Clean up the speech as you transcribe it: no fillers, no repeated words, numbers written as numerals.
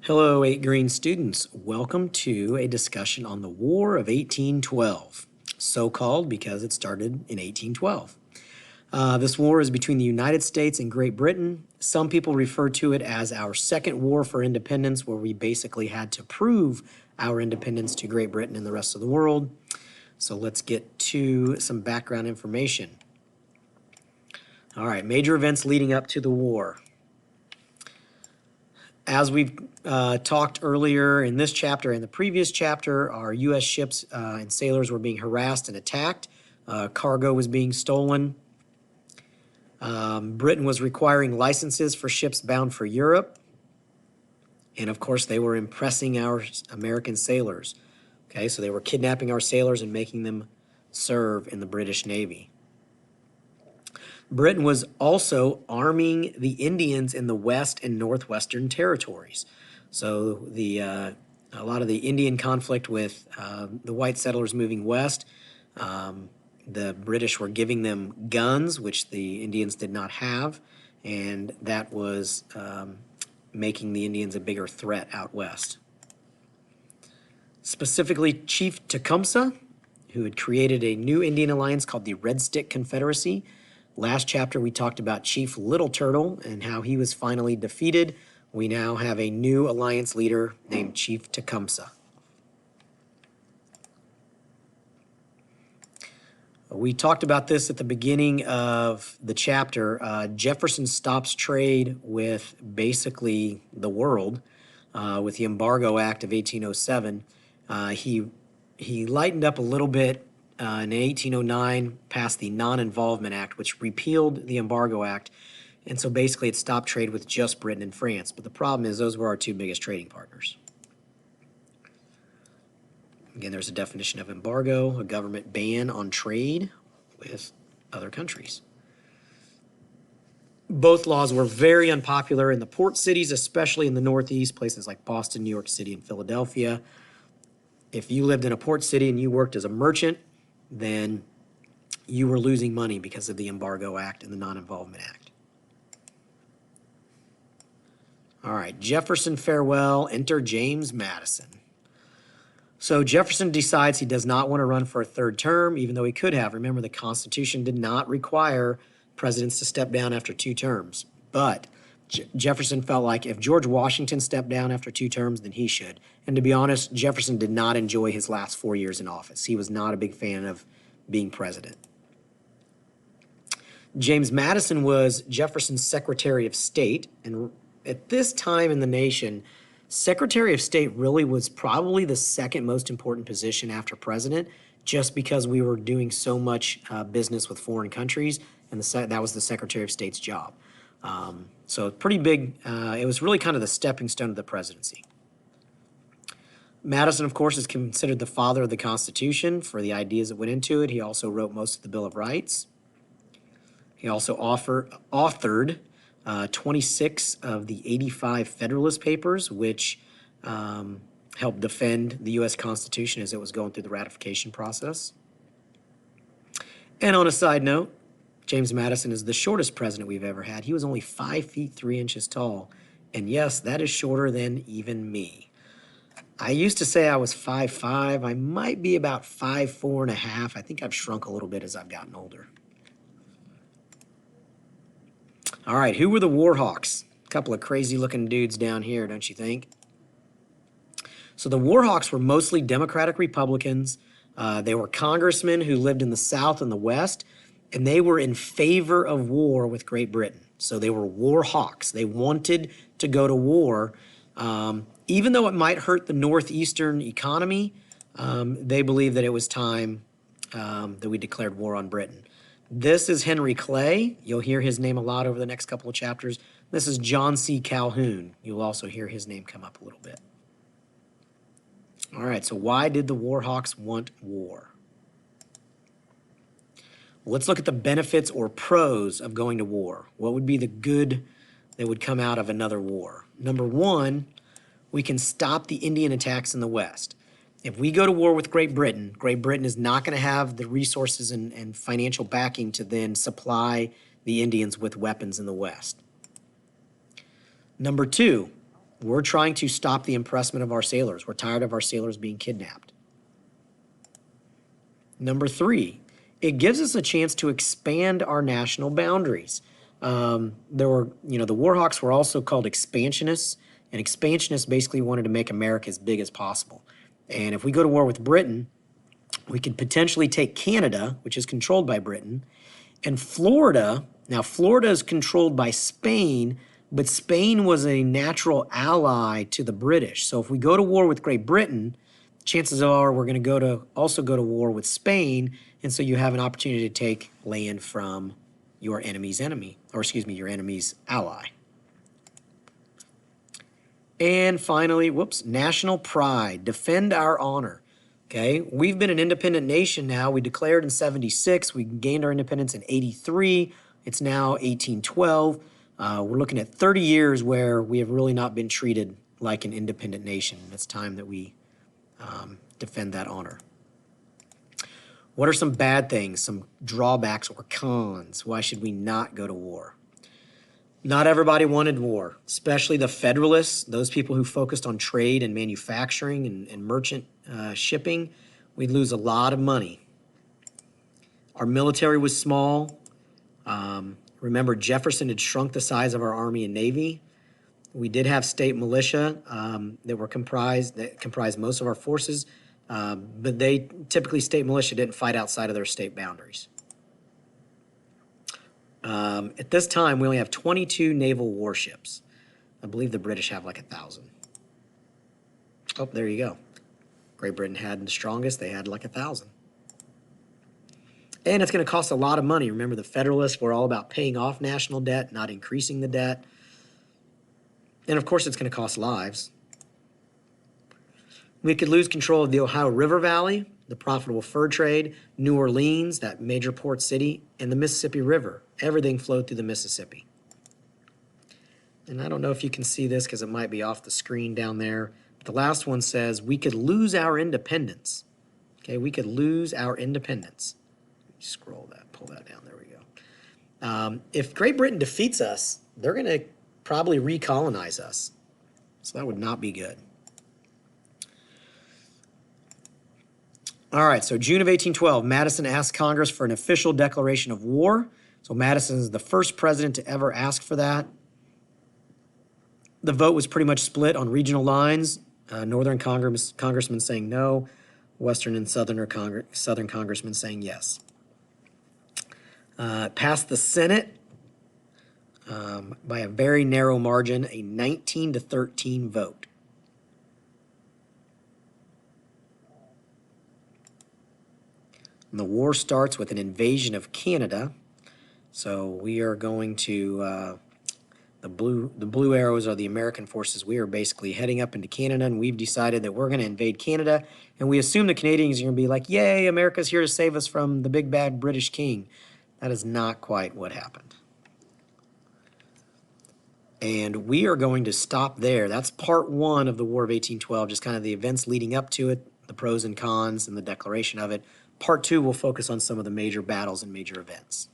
Hello, 8 Green students. Welcome to a discussion on the War of 1812, so called because it started in 1812. This war is between the United States and Great Britain. Some people refer to it as our second war for independence, where we basically had to prove our independence to Great Britain and the rest of the world. So let's get to some background information. All right, major events leading up to the war. As we've talked earlier in this chapter and the previous chapter, our U.S. ships and sailors were being harassed and attacked. Cargo was being stolen. Britain was requiring licenses for ships bound for Europe. And of course, they were impressing our American sailors. Okay, so they were kidnapping our sailors and making them serve in the British Navy. Britain was also arming the Indians in the West and Northwestern territories. So a lot of the Indian conflict with the white settlers moving west, the British were giving them guns, which the Indians did not have, and that was making the Indians a bigger threat out west. Specifically, Chief Tecumseh, who had created a new Indian alliance called the Red Stick Confederacy. Last chapter, we talked about Chief Little Turtle and how he was finally defeated. We now have a new alliance leader named Chief Tecumseh. We talked about this at the beginning of the chapter. Jefferson stops trade with basically the world with the Embargo Act of 1807. He lightened up a little bit in 1809, passed the Non-Involvement Act, which repealed the Embargo Act. And so basically it stopped trade with just Britain and France. But the problem is those were our two biggest trading partners. Again, there's a definition of embargo, a government ban on trade with other countries. Both laws were very unpopular in the port cities, especially in the Northeast, places like Boston, New York City, and Philadelphia. If you lived in a port city and you worked as a merchant, then you were losing money because of the Embargo Act and the Non-Involvement Act. All right, Jefferson farewell, enter James Madison. So Jefferson decides he does not want to run for a third term, even though he could have. Remember, the Constitution did not require presidents to step down after 2 terms. But Jefferson felt like if George Washington stepped down after 2 terms, then he should. And to be honest, Jefferson did not enjoy his last 4 years in office. He was not a big fan of being president. James Madison was Jefferson's Secretary of State, and at this time in the nation, Secretary of State really was probably the second most important position after president, just because we were doing so much business with foreign countries, and that was the Secretary of State's job. So pretty big. It was really kind of the stepping stone of the presidency. Madison, of course, is considered the father of the Constitution for the ideas that went into it. He also wrote most of the Bill of Rights. He also authored 26 of the 85 Federalist Papers, which helped defend the U.S. Constitution as it was going through the ratification process. And on a side note, James Madison is the shortest president we've ever had. He was only 5 feet 3 inches tall. And yes, that is shorter than even me. I used to say I was 5'5". I might be about 5'4.5". I think I've shrunk a little bit as I've gotten older. All right, who were the Warhawks? A couple of crazy looking dudes down here, don't you think? So the Warhawks were mostly Democratic Republicans. They were congressmen who lived in the South and the West, and they were in favor of war with Great Britain. So they were Warhawks. They wanted to go to war. Even though it might hurt the Northeastern economy, they believed that it was time that we declared war on Britain. This is Henry Clay. You'll hear his name a lot over the next couple of chapters. This is John C. Calhoun. You'll also hear his name come up a little bit. All right, so why did the Warhawks want war? Well, let's look at the benefits or pros of going to war. What would be the good that would come out of another war? Number one, we can stop the Indian attacks in the West. If we go to war with Great Britain is not going to have the resources and financial backing to then supply the Indians with weapons in the West. Number two, We're trying to stop the impressment of our sailors. We're tired of our sailors being kidnapped. Number 3, it gives us a chance to expand our national boundaries. The Warhawks were also called expansionists, and expansionists basically wanted to make America as big as possible. And if we go to war with Britain, we could potentially take Canada, which is controlled by Britain, and Florida. Now, Florida is controlled by Spain, but Spain was a natural ally to the British. So if we go to war with Great Britain, chances are we're going to also go to war with Spain, and so you have an opportunity to take land from your enemy's enemy, or excuse me, your enemy's ally. And finally, national pride, defend our honor. Okay, we've been an independent nation now. We declared in 76. We gained our independence in 83. It's now 1812. We're looking at 30 years where we have really not been treated like an independent nation. It's time that we defend that honor. What are some bad things, some drawbacks or cons? Why should we not go to war? Not everybody wanted war, especially the Federalists, those people who focused on trade and manufacturing and merchant shipping. We'd lose a lot of money. Our military was small. Remember, Jefferson had shrunk the size of our Army and Navy. We did have state militia that comprised most of our forces, but state militia didn't fight outside of their state boundaries. At this time, we only have 22 naval warships. I believe the British have like 1,000. Oh, there you go. Great Britain had the strongest. They had like 1,000. And it's going to cost a lot of money. Remember, the Federalists were all about paying off national debt, not increasing the debt. And, of course, it's going to cost lives. We could lose control of the Ohio River Valley, the profitable fur trade, New Orleans, that major port city, and the Mississippi River. Everything flowed through the Mississippi. And I don't know if you can see this because it might be off the screen down there. But the last one says we could lose our independence. Okay, we could lose our independence. Scroll that, pull that down. There we go. If Great Britain defeats us, they're going to probably recolonize us. So that would not be good. All right, so June of 1812, Madison asked Congress for an official declaration of war. So Madison is the first president to ever ask for that. The vote was pretty much split on regional lines. Northern congressmen saying no, Western and Southern congressmen saying yes. Passed the Senate by a very narrow margin, a 19-13 vote. And the war starts with an invasion of Canada. So we are going to, the blue arrows are the American forces. We are basically heading up into Canada, and we've decided that we're going to invade Canada. And we assume the Canadians are going to be like, yay, America's here to save us from the big bad British king. That is not quite what happened. And we are going to stop there. That's part 1 of the War of 1812, just kind of the events leading up to it, the pros and cons, and the declaration of it. Part 2 will focus on some of the major battles and major events.